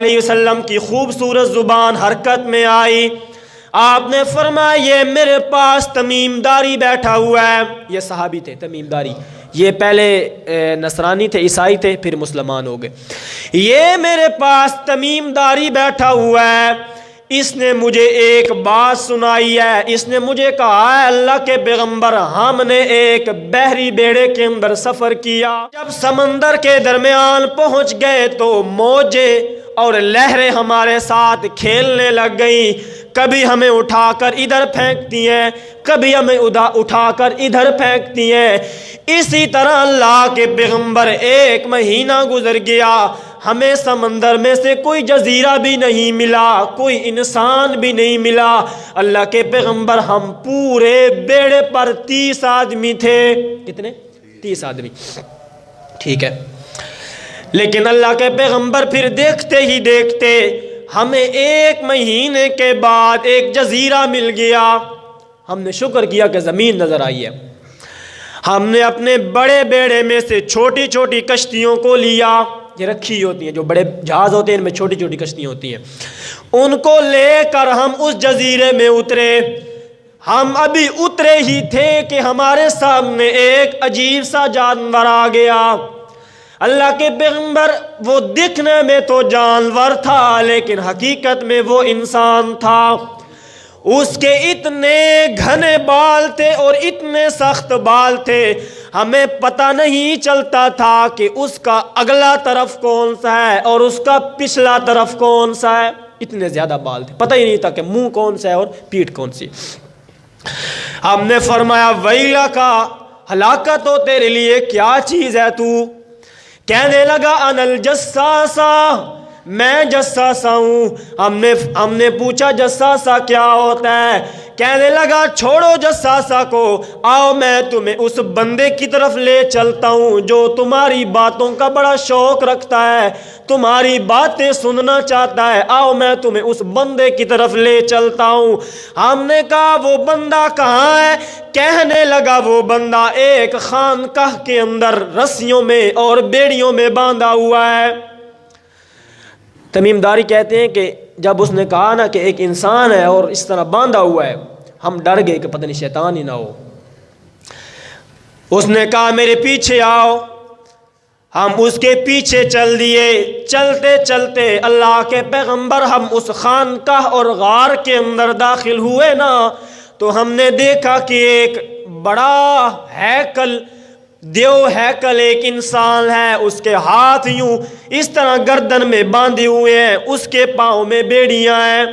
علیہ وسلم کی خوبصورت زبان حرکت میں آئی. آپ نے فرمایا یہ میرے پاس تمیم داری بیٹھا ہوا ہے. یہ صحابی تھے تمیم داری، یہ پہلے نصرانی تھے، عیسائی تھے، پھر مسلمان ہو گئے. یہ میرے پاس تمیم داری بیٹھا ہوا ہے، اس نے مجھے ایک بات سنائی ہے. اس نے مجھے کہا ہے اللہ کے پیغمبر ہم نے ایک بحری بیڑے کے اندر سفر کیا، جب سمندر کے درمیان پہنچ گئے تو موجیں اور لہریں ہمارے ساتھ کھیلنے لگ گئیں. کبھی ہمیں اٹھا کر ادھر پھینکتی ہیں، کبھی ہمیں اٹھا کر ادھر پھینکتی ہیں. اسی طرح اللہ کے پیغمبر ایک مہینہ گزر گیا، ہمیں سمندر میں سے کوئی جزیرہ بھی نہیں ملا، کوئی انسان بھی نہیں ملا. اللہ کے پیغمبر ہم پورے بیڑے پر 30 آدمی تھے. کتنے؟ 30 آدمی. ٹھیک ہے، لیکن اللہ کے پیغمبر پھر دیکھتے ہی دیکھتے ہمیں 1 مہینے کے بعد ایک جزیرہ مل گیا. ہم نے شکر کیا کہ زمین نظر آئی ہے. ہم نے اپنے بڑے بیڑے میں سے چھوٹی چھوٹی کشتیوں کو لیا، یہ رکھی ہوتی ہیں، جو بڑے جہاز ہوتے ہیں ان میں چھوٹی چھوٹی کشتیاں ہوتی ہیں، ان کو لے کر ہم اس جزیرے میں اترے. ہم ابھی اترے ہی تھے کہ ہمارے سامنے ایک عجیب سا جانور آ گیا. اللہ کے پیغمبر وہ دکھنے میں تو جانور تھا لیکن حقیقت میں وہ انسان تھا. اس کے اتنے گھنے بال تھے اور اتنے سخت بال تھے، ہمیں پتہ نہیں چلتا تھا کہ اس کا اگلا طرف کون سا ہے اور اس کا پچھلا طرف کون سا ہے. اتنے زیادہ بال تھے، پتہ ہی نہیں تھا کہ منہ کون سا ہے اور پیٹھ کون سی. ہم نے فرمایا ویلا کا ہلاکت ہو تیرے لیے، کیا چیز ہے تو؟ کہنے لگا ان الجساسا، میں جساسا ہوں. ہم نے پوچھا جساسا کیا ہوتا ہے؟ کہنے لگا چھوڑو جساسا کو، آؤ میں تمہیں اس بندے کی طرف لے چلتا ہوں جو تمہاری باتوں کا بڑا شوق رکھتا ہے، تمہاری باتیں سننا چاہتا ہے. آؤ میں تمہیں اس بندے کی طرف لے چلتا ہوں. ہم نے کہا وہ بندہ کہاں ہے؟ کہنے لگا وہ بندہ ایک خانقاہ کے اندر رسیوں میں اور بیڑیوں میں باندھا ہوا ہے. تمیم داری کہتے ہیں کہ جب اس نے کہا نا کہ ایک انسان ہے اور اس طرح باندھا ہوا ہے، ہم ڈر گئے کہ پتہ نہیں شیطان ہی نہ ہو. اس نے کہا میرے پیچھے آؤ. ہم اس کے پیچھے چل دیے. چلتے چلتے اللہ کے پیغمبر ہم اس خانقاہ اور غار کے اندر داخل ہوئے نا، تو ہم نے دیکھا کہ ایک بڑا ہیکل، دیو ہیکل ایک انسان ہے. اس کے ہاتھ یوں اس طرح گردن میں باندھے ہوئے ہیں، اس کے پاؤں میں بیڑیاں ہیں،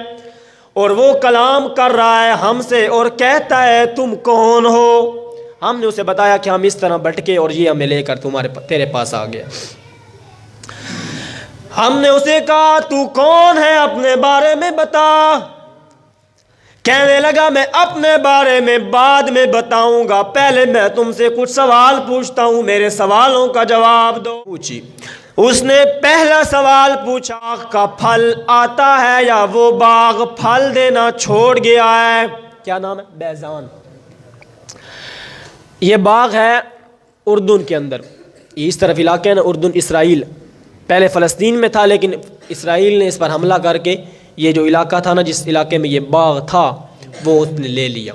اور وہ کلام کر رہا ہے ہم سے اور کہتا ہے تم کون ہو؟ ہم نے اسے بتایا کہ ہم اس طرح بھٹکے اور یہ ہمیں لے کر تیرے پاس آ گیا. ہم نے اسے کہا تو کون ہے، اپنے بارے میں بتا. کہنے لگا میں اپنے بارے میں بعد میں بتاؤں گا، پہلے میں تم سے کچھ سوال پوچھتا ہوں، میرے سوالوں کا جواب دو. پوچھی. اس نے پہلا سوال پوچھا باغ کا پھل آتا ہے یا وہ باغ پھل دینا چھوڑ گیا ہے؟ کیا نام ہے؟ بیزان. یہ باغ ہے اردن کے اندر، اس طرف علاقے ہے نا اردن، اسرائیل. پہلے فلسطین میں تھا لیکن اسرائیل نے اس پر حملہ کر کے یہ جو علاقہ تھا نا، جس علاقے میں یہ باغ تھا، وہ اس نے لے لیا.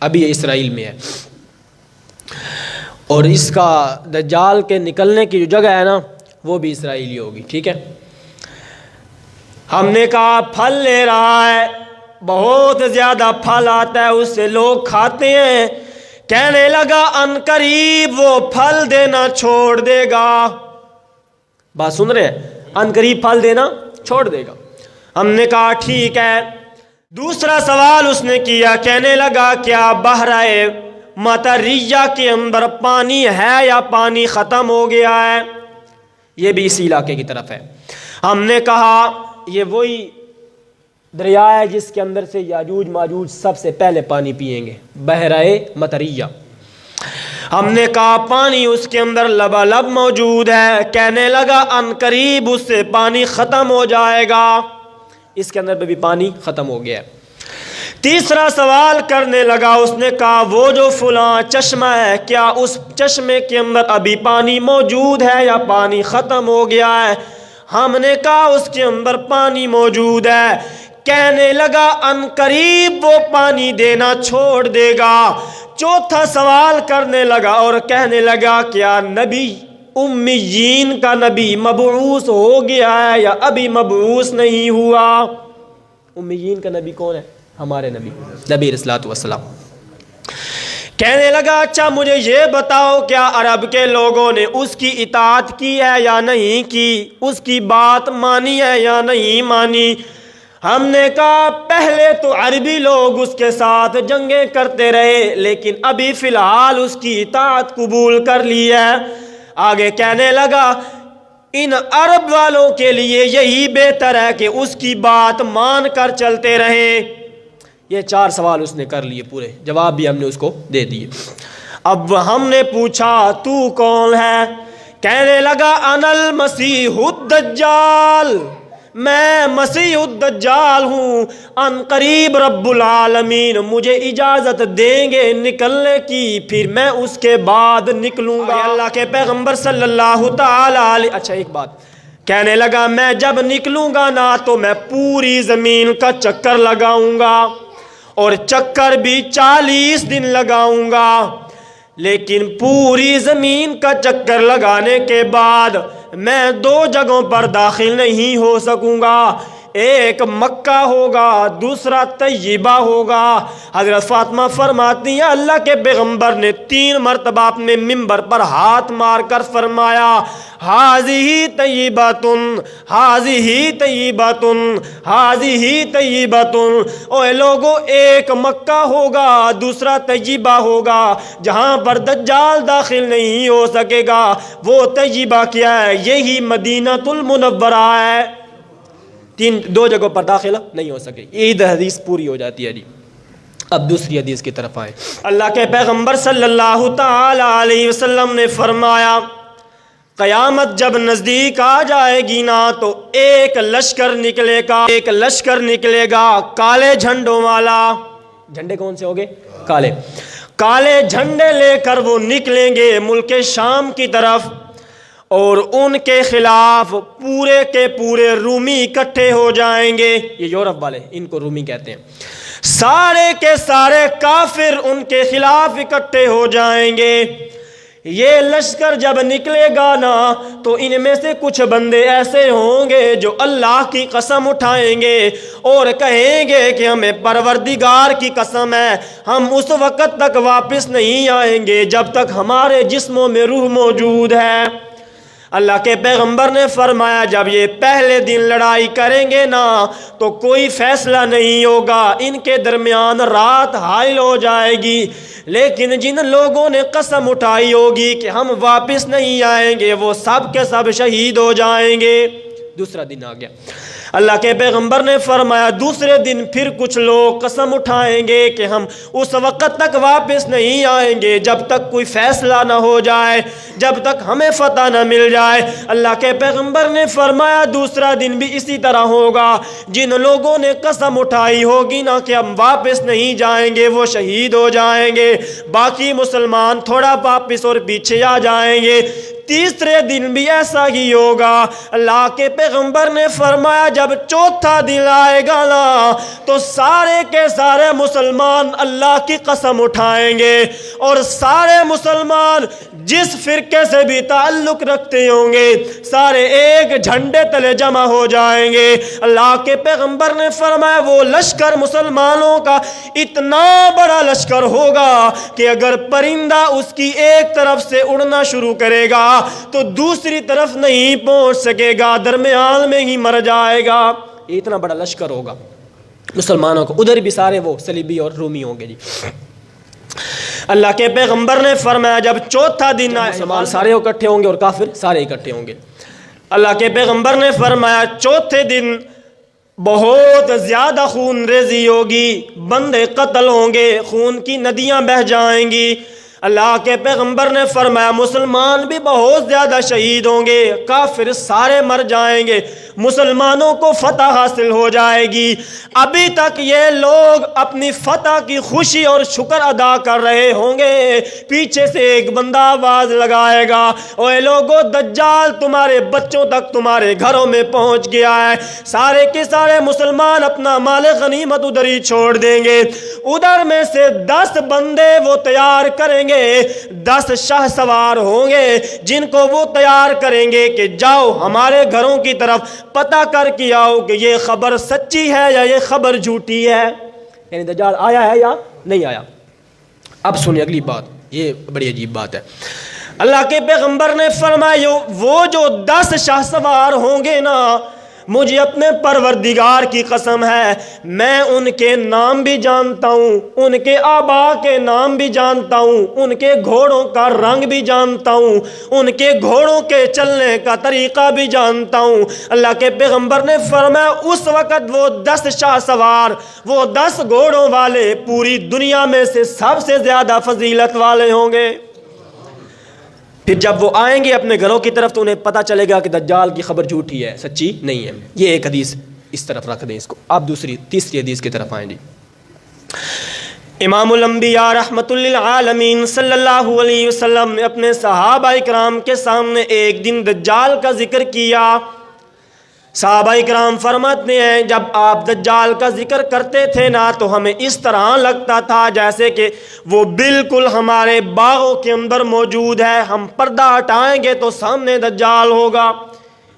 ابھی یہ اسرائیل میں ہے. اور اس کا دجال کے نکلنے کی جو جگہ ہے نا، وہ بھی اسرائیلی ہوگی. ٹھیک ہے. ہم نے کہا پھل لے رہا ہے، بہت زیادہ پھل آتا ہے، اس سے لوگ کھاتے ہیں. کہنے لگا ان قریب وہ پھل دینا چھوڑ دے گا. بات سن رہے ہیں؟ ان قریب پھل دینا چھوڑ دے گا. ہم نے کہا ٹھیک ہے. دوسرا سوال اس نے کیا، کہنے لگا کیا بحرہ مطریہ کے اندر پانی ہے یا پانی ختم ہو گیا ہے؟ یہ بھی اسی علاقے کی طرف ہے. ہم نے کہا یہ وہی دریا ہے جس کے اندر سے یاجوج ماجوج سب سے پہلے پانی پئیں گے، بحرہ مطریہ. ہم نے کہا پانی اس کے اندر لبالب موجود ہے. کہنے لگا ان قریب اس سے پانی ختم ہو جائے گا. اس کے اندر بھی پانی ختم ہو گیا. تیسرا سوال کرنے لگا. اس نے کہا وہ جو فلاں چشمہ ہے، کیا اس چشمے کے اندر ابھی پانی موجود ہے یا پانی ختم ہو گیا ہے؟ ہم نے کہا اس کے اندر پانی موجود ہے. کہنے لگا ان قریب وہ پانی دینا چھوڑ دے گا. چوتھا سوال کرنے لگا اور کہنے لگا کیا نبی امیین کا نبی مبعوث ہو گیا ہے یا ابھی مبعوث نہیں ہوا؟ امیین کا نبی کون ہے؟ ہمارے نبی نبی علیہ الصلوۃ والسلام. کہنے لگا اچھا مجھے یہ بتاؤ کیا عرب کے لوگوں نے اس کی اطاعت کی ہے یا نہیں کی، اس کی بات مانی ہے یا نہیں مانی؟ ہم نے کہا پہلے تو عربی لوگ اس کے ساتھ جنگیں کرتے رہے لیکن ابھی فی الحال اس کی اطاعت قبول کر لی ہے. آگے کہنے لگا ان عرب والوں کے لیے یہی بہتر ہے کہ اس کی بات مان کر چلتے رہیں. یہ 4 سوال اس نے کر لیے پورے، جواب بھی ہم نے اس کو دے دیے. اب ہم نے پوچھا تو کون ہے؟ کہنے لگا انا المسیح الدجال، میں مسیح الدجال ہوں. ان قریب رب العالمین مجھے اجازت دیں گے نکلنے کی، پھر میں اس کے بعد نکلوں گا. اللہ کے پیغمبر صلی اللہ تعالی علیہ. اچھا ایک بات کہنے لگا میں جب نکلوں گا نا تو میں پوری زمین کا چکر لگاؤں گا اور چکر بھی 40 دن لگاؤں گا، لیکن پوری زمین کا چکر لگانے کے بعد میں 2 جگہوں پر داخل نہیں ہو سکوں گا. ایک مکہ ہوگا، دوسرا طیبہ ہوگا. حضرت فاطمہ فرماتی ہیں اللہ کے پیغمبر نے 3 مرتبہ اپنے منبر پر ہاتھ مار کر فرمایا ہاذہ طیبۃ ہاذہ طیبۃ ہاذہ طیبۃ. اوے لوگو ایک مکہ ہوگا، دوسرا طیبہ ہوگا جہاں پر دجال داخل نہیں ہو سکے گا. وہ طیبہ کیا ہے؟ یہی مدینہ المنورہ ہے. 2 جگہوں پر داخلہ نہیں ہو سکے. عید حدیث پوری ہو جاتی ہے جی. اب دوسری حدیث کی طرف آئے. اللہ کے پیغمبر صلی اللہ تعالی علیہ وسلم نے فرمایا قیامت جب نزدیک آ جائے گی نا تو ایک لشکر نکلے گا کالے جھنڈوں والا. جھنڈے کون سے ہوگے؟ کالے جھنڈے لے کر وہ نکلیں گے ملک شام کی طرف، اور ان کے خلاف پورے کے پورے رومی اکٹھے ہو جائیں گے. یہ یورپ والے ان کو رومی کہتے ہیں. سارے کے سارے کافر ان کے خلاف اکٹھے ہو جائیں گے. یہ لشکر جب نکلے گا نا تو ان میں سے کچھ بندے ایسے ہوں گے جو اللہ کی قسم اٹھائیں گے اور کہیں گے کہ ہمیں پروردگار کی قسم ہے ہم اس وقت تک واپس نہیں آئیں گے جب تک ہمارے جسموں میں روح موجود ہے. اللہ کے پیغمبر نے فرمایا جب یہ پہلے دن لڑائی کریں گے نا تو کوئی فیصلہ نہیں ہوگا، ان کے درمیان رات حائل ہو جائے گی. لیکن جن لوگوں نے قسم اٹھائی ہوگی کہ ہم واپس نہیں آئیں گے وہ سب کے سب شہید ہو جائیں گے. دوسرا دن آ گیا. اللہ کے پیغمبر نے فرمایا دوسرے دن پھر کچھ لوگ قسم اٹھائیں گے کہ ہم اس وقت تک واپس نہیں آئیں گے جب تک کوئی فیصلہ نہ ہو جائے، جب تک ہمیں فتح نہ مل جائے. اللہ کے پیغمبر نے فرمایا دوسرا دن بھی اسی طرح ہوگا. جن لوگوں نے قسم اٹھائی ہوگی نا کہ ہم واپس نہیں جائیں گے وہ شہید ہو جائیں گے، باقی مسلمان تھوڑا واپس اور پیچھے آ جائیں گے. تیسرے دن بھی ایسا ہی ہوگا. اللہ کے پیغمبر نے فرمایا جب چوتھا دن آئے گا نا تو سارے کے سارے مسلمان اللہ کی قسم اٹھائیں گے اور سارے مسلمان جس فرقے سے بھی تعلق رکھتے ہوں گے سارے ایک جھنڈے تلے جمع ہو جائیں گے. اللہ کے پیغمبر نے فرمایا وہ لشکر مسلمانوں کا اتنا بڑا لشکر ہوگا کہ اگر پرندہ اس کی ایک طرف سے اڑنا شروع کرے گا تو دوسری طرف نہیں پہنچ سکے گا، درمیان میں ہی مر جائے گا. اتنا بڑا لشکر ہوگا مسلمانوں کو. ادھر بھی سارے وہ صلیبی اور رومی ہوں گے جی. اللہ کے پیغمبر نے فرمایا جب چوتھا دن آئے مسلمان سارے اکٹھے ہوں گے اور کافر سارے اکٹھے ہوں گے. اللہ کے پیغمبر نے فرمایا چوتھے دن بہت زیادہ خون ریزی ہوگی، بندے قتل ہوں گے، خون کی ندیاں بہہ جائیں گی. اللہ کے پیغمبر نے فرمایا مسلمان بھی بہت زیادہ شہید ہوں گے، کافر سارے مر جائیں گے، مسلمانوں کو فتح حاصل ہو جائے گی۔ ابھی تک یہ لوگ اپنی فتح کی خوشی اور شکر ادا کر رہے ہوں گے، پیچھے سے ایک بندہ آواز لگائے گا، اوے لوگو دجال تمہارے بچوں تک تمہارے گھروں میں پہنچ گیا ہے۔ سارے کے سارے مسلمان اپنا مال غنیمت ادھر ہی چھوڑ دیں گے، ادھر میں سے 10 بندے وہ تیار کریں گے، 10 شاہ سوار ہوں گے جن کو وہ تیار کریں گے کہ جاؤ ہمارے گھروں کی طرف پتہ کر کے آؤ کہ یہ خبر سچی ہے یا یہ خبر جھوٹی ہے، یعنی دجال آیا ہے یا نہیں آیا۔ اب سنیں اگلی بات، یہ بڑی عجیب بات ہے۔ اللہ کے پیغمبر نے فرمایا وہ جو 10 شاہ سوار ہوں گے نا، مجھے اپنے پروردگار کی قسم ہے میں ان کے نام بھی جانتا ہوں، ان کے آبا کے نام بھی جانتا ہوں، ان کے گھوڑوں کا رنگ بھی جانتا ہوں، ان کے گھوڑوں کے چلنے کا طریقہ بھی جانتا ہوں۔ اللہ کے پیغمبر نے فرمایا اس وقت وہ 10 شاہ سوار، وہ 10 گھوڑوں والے پوری دنیا میں سے سب سے زیادہ فضیلت والے ہوں گے۔ پھر جب وہ آئیں گے اپنے گھروں کی طرف تو انہیں پتہ چلے گا کہ دجال کی خبر جھوٹی ہے، سچی نہیں ہے۔ یہ ایک حدیث اس طرف رکھ دیں اس کو، آپ تیسری حدیث کی طرف آئیں جی۔ امام الانبیاء رحمت للعالمین صلی اللہ علیہ وسلم نے اپنے صحابہ اکرام کے سامنے ایک دن دجال کا ذکر کیا۔ صحابہ اکرام فرماتے ہیں جب آپ دجال کا ذکر کرتے تھے نا تو ہمیں اس طرح لگتا تھا جیسے کہ وہ بالکل ہمارے باغوں کے اندر موجود ہے، ہم پردہ ہٹائیں گے تو سامنے دجال ہوگا۔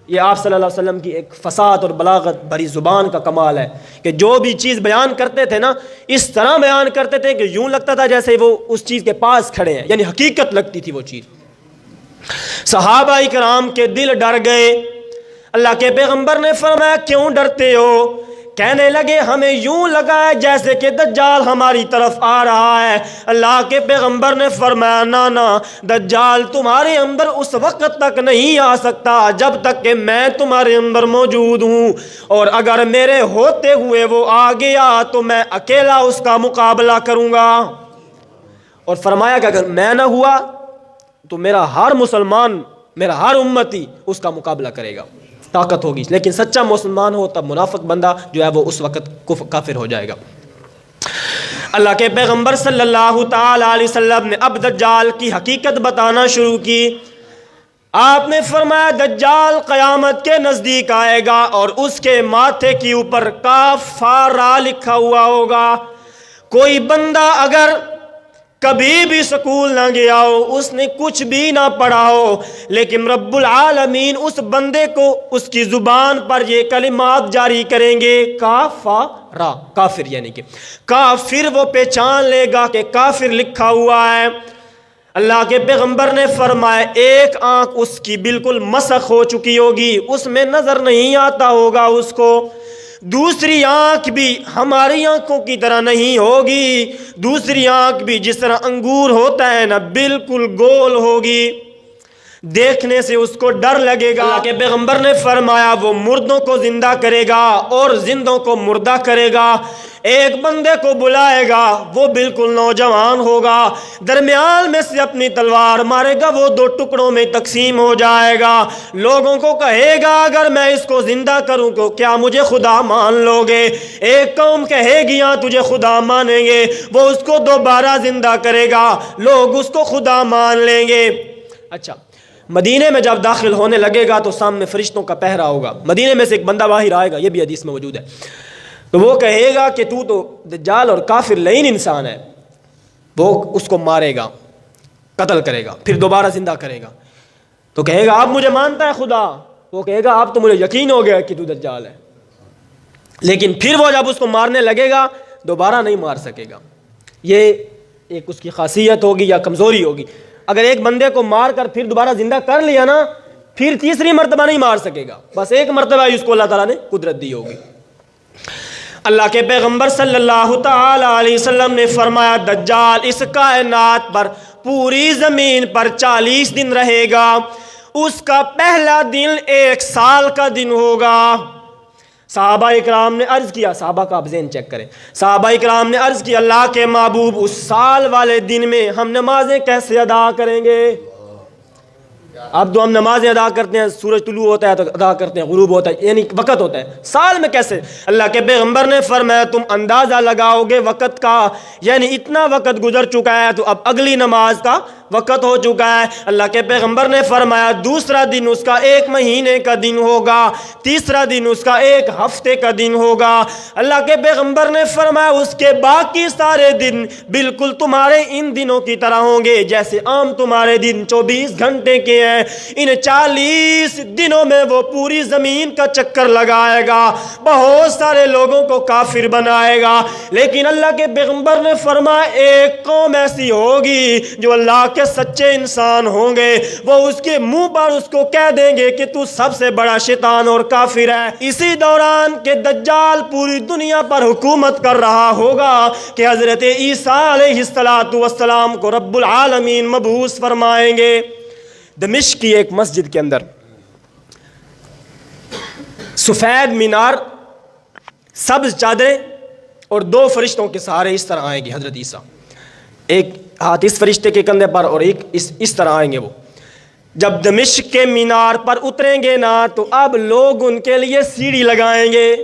یہ آپ صلی اللہ علیہ وسلم کی ایک فصاحت اور بلاغت بھری زبان کا کمال ہے کہ جو بھی چیز بیان کرتے تھے نا اس طرح بیان کرتے تھے کہ یوں لگتا تھا جیسے وہ اس چیز کے پاس کھڑے ہیں، یعنی حقیقت لگتی تھی وہ چیز۔ صحابہ اکرام کے دل ڈر گئے۔ اللہ کے پیغمبر نے فرمایا کیوں ڈرتے ہو؟ کہنے لگے ہمیں یوں لگا ہے جیسے کہ دجال ہماری طرف آ رہا ہے۔ اللہ کے پیغمبر نے فرمایا نا دجال تمہارے اندر اس وقت تک نہیں آ سکتا جب تک کہ میں تمہارے اندر موجود ہوں، اور اگر میرے ہوتے ہوئے وہ آ گیا تو میں اکیلا اس کا مقابلہ کروں گا۔ اور فرمایا کہ اگر میں نہ ہوا تو میرا ہر مسلمان، میرا ہر امتی اس کا مقابلہ کرے گا، طاقت ہوگی۔ لیکن سچا مسلمان ہو تب منافق بندہ جو ہے وہ اس وقت کافر ہو جائے گا۔ اللہ کے پیغمبر صلی اللہ تعالی علیہ وسلم نے اب دجال کی حقیقت بتانا شروع کی۔ آپ نے فرمایا دجال قیامت کے نزدیک آئے گا اور اس کے ماتھے کے اوپر کافارا لکھا ہوا ہوگا۔ کوئی بندہ اگر کبھی بھی سکول نہ گیا ہو، اس نے کچھ بھی نہ پڑھا ہو، لیکن رب العالمین اس بندے کو اس کی زبان پر یہ کلمات جاری کریں گے کافارا، کافر، یعنی کہ کافر، وہ پہچان لے گا کہ کافر لکھا ہوا ہے۔ اللہ کے پیغمبر نے فرمایا ایک آنکھ اس کی بالکل مسخ ہو چکی ہوگی، اس میں نظر نہیں آتا ہوگا اس کو، دوسری آنکھ بھی ہماری آنکھوں کی طرح نہیں ہوگی، دوسری آنکھ بھی جس طرح انگور ہوتا ہے نا بالکل گول ہوگی، دیکھنے سے اس کو ڈر لگے گا۔ اللہ کے پیغمبر نے فرمایا وہ مردوں کو زندہ کرے گا اور زندوں کو مردہ کرے گا۔ ایک بندے کو بلائے گا، وہ بالکل نوجوان ہوگا، درمیان میں سے اپنی تلوار مارے گا، وہ 2 ٹکڑوں میں تقسیم ہو جائے گا۔ لوگوں کو کہے گا اگر میں اس کو زندہ کروں تو کیا مجھے خدا مان لو گے؟ ایک قوم کہے گی ہاں تجھے خدا مانیں گے، وہ اس کو دوبارہ زندہ کرے گا، لوگ اس کو خدا مان لیں گے۔ اچھا، مدینے میں جب داخل ہونے لگے گا تو سامنے فرشتوں کا پہرا ہوگا، مدینے میں سے ایک بندہ باہر آئے گا، یہ بھی حدیث میں موجود ہے، تو وہ کہے گا کہ تو دجال اور کافر لعین انسان ہے، وہ اس کو مارے گا، قتل کرے گا، پھر دوبارہ زندہ کرے گا، تو کہے گا آپ مجھے مانتا ہے خدا؟ وہ کہے گا اب تو مجھے یقین ہو گیا کہ تو دجال ہے، لیکن پھر وہ جب اس کو مارنے لگے گا دوبارہ نہیں مار سکے گا۔ یہ ایک اس کی خاصیت ہوگی یا کمزوری ہوگی، اگر ایک بندے کو مار کر پھر دوبارہ زندہ کر لیا نا پھر تیسری مرتبہ نہیں مار سکے گا، بس ایک مرتبہ اس کو اللہ تعالیٰ نے قدرت دی ہوگی۔ اللہ کے پیغمبر صلی اللہ تعالی علیہ وسلم نے فرمایا دجال اس کائنات پر پوری زمین پر 40 دن رہے گا، اس کا پہلا دن 1 سال کا دن ہوگا۔ صحابہ اکرام نے عرض کیا، صحابہ کا آپ ذہن چیک کریں، صحابہ اکرام نے عرض کیا اللہ کے محبوب اس سال والے دن میں ہم نمازیں کیسے ادا کریں گے؟ اب تو ہم نمازیں ادا کرتے ہیں، سورج طلوع ہوتا ہے تو ادا کرتے ہیں، غروب ہوتا ہے یعنی وقت ہوتا ہے، سال میں کیسے؟ اللہ کے پیغمبر نے فرمایا تم اندازہ لگاؤ گے وقت کا، یعنی اتنا وقت گزر چکا ہے تو اب اگلی نماز کا وقت ہو چکا ہے۔ اللہ کے پیغمبر نے فرمایا دوسرا دن اس کا 1 مہینے کا دن ہوگا، تیسرا دن اس کا 1 ہفتے کا دن ہوگا۔ اللہ کے پیغمبر نے فرمایا اس کے باقی سارے دن بالکل تمہارے ان دنوں کی طرح ہوں گے، جیسے عام تمہارے دن 24 گھنٹے کے ہیں۔ ان 40 دنوں میں وہ پوری زمین کا چکر لگائے گا، بہت سارے لوگوں کو کافر بنائے گا، لیکن اللہ کے پیغمبر نے فرمایا ایک قوم ایسی ہوگی جو اللہ کے سچے انسان ہوں گے، وہ اس کے منہ پر اس کو کہہ دیں گے کہ تو سب سے بڑا شیطان اور کافر ہے۔ اسی دوران کہ دجال پوری دنیا پر حکومت کر رہا ہوگا کہ حضرت عیسیٰ علیہ السلام کو رب العالمین مبعوث فرمائیں گے۔ دمشق کی ایک مسجد کے اندر سفید مینار، سبز چادریں اور 2 فرشتوں کے سہارے اس طرح آئیں گے حضرت عیسیٰ، ایک ہاتھ اس فرشتے کے کندھے پر اور ایک اس طرح آئیں گے۔ وہ جب دمشق کے مینار پر اتریں گے نا تو اب لوگ ان کے لیے سیڑھی لگائیں گے،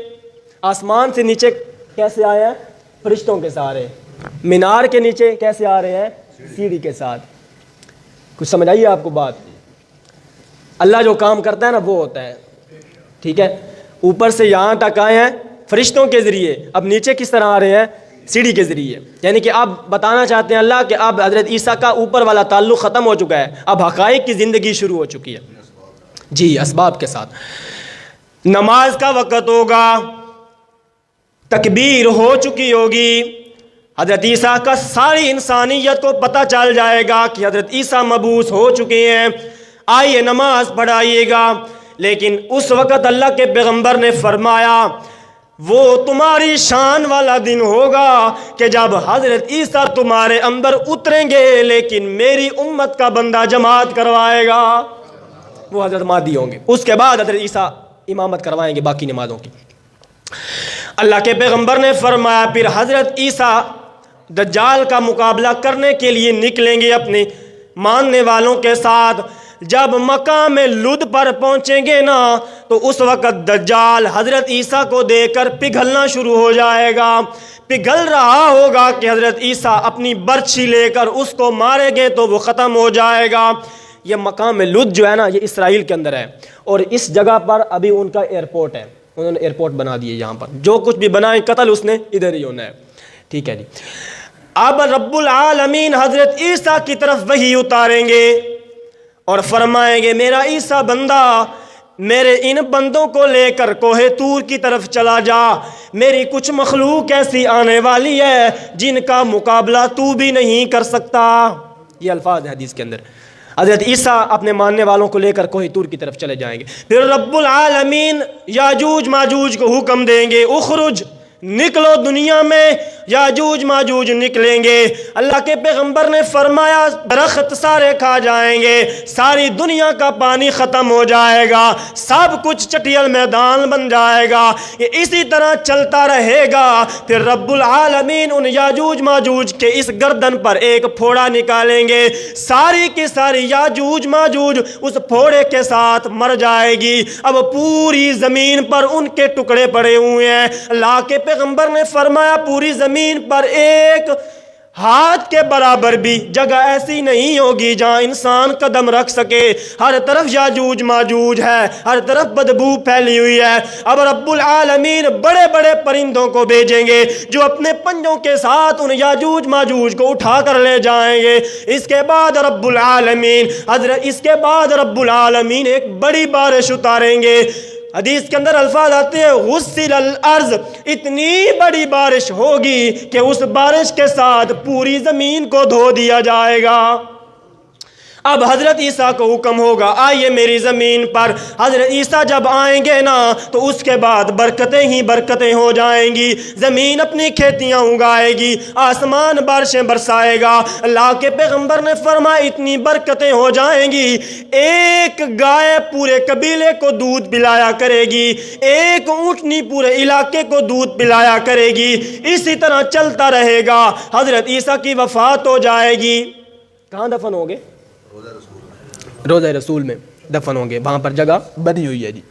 آسمان سے نیچے کیسے آئے ہیں؟ فرشتوں کے سہارے، مینار کے نیچے کیسے آ رہے ہیں؟ سیڑھی کے ساتھ۔ کچھ سمجھ آئیے آپ کو بات؟ اللہ جو کام کرتا ہے نا وہ ہوتا ہے، ٹھیک ہے؟ اوپر سے یہاں تک آئے ہیں فرشتوں کے ذریعے، اب نیچے کس طرح آ رہے ہیں؟ سیڑھی کے ذریعے، یعنی کہ آپ بتانا چاہتے ہیں اللہ کہ اب حضرت عیسیٰ کا اوپر والا تعلق ختم ہو چکا ہے، اب حقائق کی زندگی شروع ہو چکی ہے، جی اسباب کے ساتھ۔ نماز کا وقت ہوگا، تکبیر ہو چکی ہوگی، حضرت عیسیٰ کا ساری انسانیت کو پتہ چل جائے گا کہ حضرت عیسیٰ مبعوث ہو چکے ہیں، آئیے نماز پڑھائیے گا۔ لیکن اس وقت اللہ کے پیغمبر نے فرمایا وہ تمہاری شان والا دن ہوگا کہ جب حضرت عیسیٰ تمہارے اندر اتریں گے لیکن میری امت کا بندہ جماعت کروائے گا، وہ حضرت مہدی ہوں گے، اس کے بعد حضرت عیسیٰ امامت کروائیں گے باقی نمازوں کی۔ اللہ کے پیغمبر نے فرمایا پھر حضرت عیسیٰ دجال کا مقابلہ کرنے کے لیے نکلیں گے اپنے ماننے والوں کے ساتھ۔ جب مقام لد پر پہنچیں گے نا تو اس وقت دجال حضرت عیسیٰ کو دیکھ کر پگھلنا شروع ہو جائے گا، پگھل رہا ہوگا کہ حضرت عیسیٰ اپنی برچھی لے کر اس کو ماریں گے تو وہ ختم ہو جائے گا۔ یہ مقام لد جو ہے نا یہ اسرائیل کے اندر ہے، اور اس جگہ پر ابھی ان کا ایئرپورٹ ہے، انہوں نے ایئرپورٹ بنا دیے، یہاں پر جو کچھ بھی بنائیں قتل اس نے ادھر ہی ہونا ہے، ٹھیک ہے جی۔ اب رب العالمین حضرت عیسیٰ کی طرف وحی اتاریں گے اور فرمائیں گے میرا عیسیٰ بندہ میرے ان بندوں کو لے کر کوہ طور کی طرف چلا جا، میری کچھ مخلوق ایسی آنے والی ہے جن کا مقابلہ تو بھی نہیں کر سکتا۔ یہ الفاظ ہیں حدیث کے اندر۔ حضرت عیسیٰ اپنے ماننے والوں کو لے کر کوہ طور کی طرف چلے جائیں گے، پھر رب العالمین یاجوج ماجوج کو حکم دیں گے اخرج، نکلو دنیا میں، یاجوج ماجوج نکلیں گے۔ اللہ کے پیغمبر نے فرمایا درخت سارے کھا جائیں گے، ساری دنیا کا پانی ختم ہو جائے گا، سب کچھ چٹیل میدان بن جائے گا، یہ اسی طرح چلتا رہے گا۔ پھر رب العالمین ان یاجوج ماجوج کے اس گردن پر ایک پھوڑا نکالیں گے، ساری کی ساری یاجوج ماجوج اس پھوڑے کے ساتھ مر جائے گی۔ اب پوری زمین پر ان کے ٹکڑے پڑے ہوئے ہیں۔ اللہ کے پیغمبر نے فرمایا پوری زمین پر ایک ہاتھ کے برابر بھی جگہ ایسی نہیں ہوگی جہاں انسان قدم رکھ سکے، ہر طرف یاجوج ماجوج ہے، ہر طرف بدبو پھیلی ہوئی ہے۔ اب رب العالمین بڑے بڑے پرندوں کو بھیجیں گے جو اپنے پنجوں کے ساتھ ان یاجوج ماجوج کو اٹھا کر لے جائیں گے۔ اس کے بعد رب العالمین ایک بڑی بارش اتاریں گے۔ حدیث کے اندر الفاظ آتے ہیں غسل الارض، اتنی بڑی بارش ہوگی کہ اس بارش کے ساتھ پوری زمین کو دھو دیا جائے گا۔ اب حضرت عیسیٰ کو حکم ہوگا آئیے میری زمین پر. حضرت عیسیٰ جب آئیں گے نا تو اس کے بعد برکتیں ہی برکتیں ہو جائیں گی. زمین اپنی کھیتیاں اگائے گی, آسمان بارشیں برسائے گا. اللہ کے پیغمبر نے فرمایا اتنی برکتیں ہو جائیں گی, ایک گائے پورے قبیلے کو دودھ پلایا کرے گی, ایک اونٹنی پورے علاقے کو دودھ پلایا کرے گی. اسی طرح چلتا رہے گا. حضرت عیسیٰ کی وفات ہو جائے گی. کہاں دفن ہوں گے؟ روضہ رسول میں دفن ہوں گے, وہاں پر جگہ بنی ہوئی ہے جی.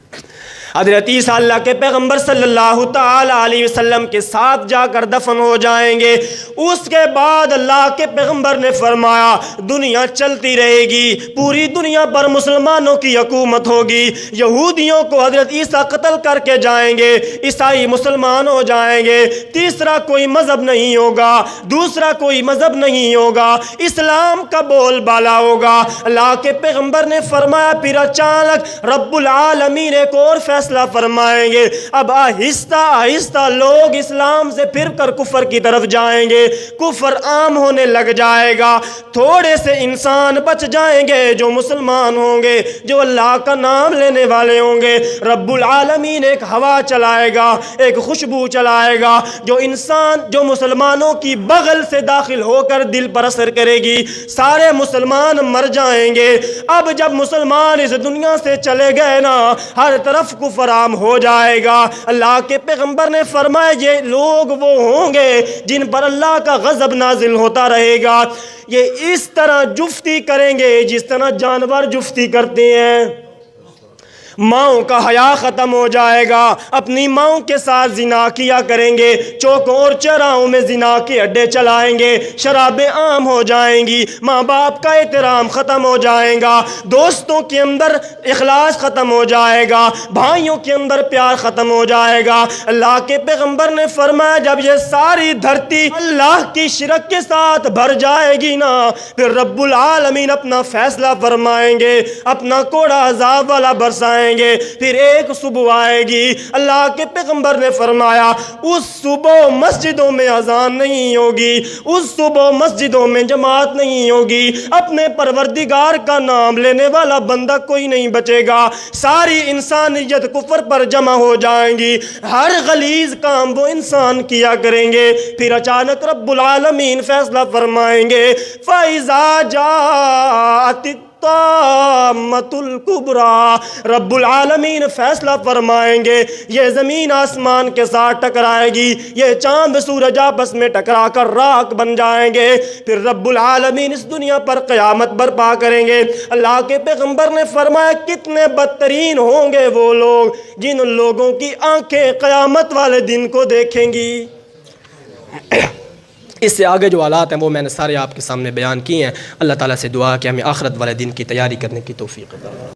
حضرت عیسیٰ اللہ کے پیغمبر صلی اللہ تعالی علیہ وسلم کے ساتھ جا کر دفن ہو جائیں گے. اس کے بعد اللہ کے پیغمبر نے فرمایا دنیا چلتی رہے گی, پوری دنیا پر مسلمانوں کی حکومت ہوگی. یہودیوں کو حضرت عیسیٰ قتل کر کے جائیں گے, عیسائی مسلمان ہو جائیں گے. تیسرا کوئی مذہب نہیں ہوگا, دوسرا کوئی مذہب نہیں ہوگا, اسلام کا بول بالا ہوگا. اللہ کے پیغمبر نے فرمایا پھر اچانک رب العالمین ایک اور فیصلہ فرمائیں گے. اب آہستہ آہستہ لوگ اسلام سے پھر کر کفر کی طرف جائیں گے, کفر عام ہونے لگ جائے گا. تھوڑے سے انسان بچ جائیں گے جو مسلمان ہوں گے, جو اللہ کا نام لینے والے ہوں گے. رب العالمین ایک ہوا چلائے گا, ایک خوشبو چلائے گا جو انسان جو مسلمانوں کی بغل سے داخل ہو کر دل پر اثر کرے گی. سارے مسلمان مر جائیں گے. اب جب مسلمان اس دنیا سے چلے گئے نا, ہر طرف کفر عام ہو جائے گا. اللہ کے پیغمبر نے فرمایا یہ لوگ وہ ہوں گے جن پر اللہ کا غضب نازل ہوتا رہے گا. یہ اس طرح جفتی کریں گے جس طرح جانور جفتی کرتے ہیں. ماؤں کا حیا ختم ہو جائے گا, اپنی ماؤں کے ساتھ زنا کیا کریں گے, چوکوں اور چراہوں میں زنا کے اڈے چلائیں گے, شرابیں عام ہو جائیں گی, ماں باپ کا احترام ختم ہو جائے گا, دوستوں کے اندر اخلاص ختم ہو جائے گا, بھائیوں کے اندر پیار ختم ہو جائے گا. اللہ کے پیغمبر نے فرمایا جب یہ ساری دھرتی اللہ کی شرک کے ساتھ بھر جائے گی نا, پھر رب العالمین اپنا فیصلہ فرمائیں گے, اپنا کوڑا عذاب والا برسائیں گے. پھر ایک صبح آئے گی. اللہ کے پیغمبر نے فرمایا اس صبح مسجدوں میں اذان نہیں ہوگی, اس صبح مسجدوں میں جماعت نہیں ہوگی, اپنے پروردگار کا نام لینے والا بندہ کوئی نہیں بچے گا. ساری انسانیت کفر پر جمع ہو جائیں گی, ہر غلیظ کام وہ انسان کیا کریں گے. پھر اچانک رب العالمین فیصلہ فرمائیں گے فَإِذَا جَاءَتِ الطامۃ الکبریٰ. رب العالمین فیصلہ فرمائیں گے یہ زمین آسمان کے ساتھ ٹکرائے گی, یہ چاند سورج آپس میں ٹکرا کر راکھ بن جائیں گے. پھر رب العالمین اس دنیا پر قیامت برپا کریں گے. اللہ کے پیغمبر نے فرمایا کتنے بدترین ہوں گے وہ لوگ جن لوگوں کی آنکھیں قیامت والے دن کو دیکھیں گی. اس سے آگے جو حالات ہیں وہ میں نے سارے آپ کے سامنے بیان کیے ہیں. اللہ تعالیٰ سے دعا کہ ہمیں آخرت والے دن کی تیاری کرنے کی توفیق عطا فرمائے.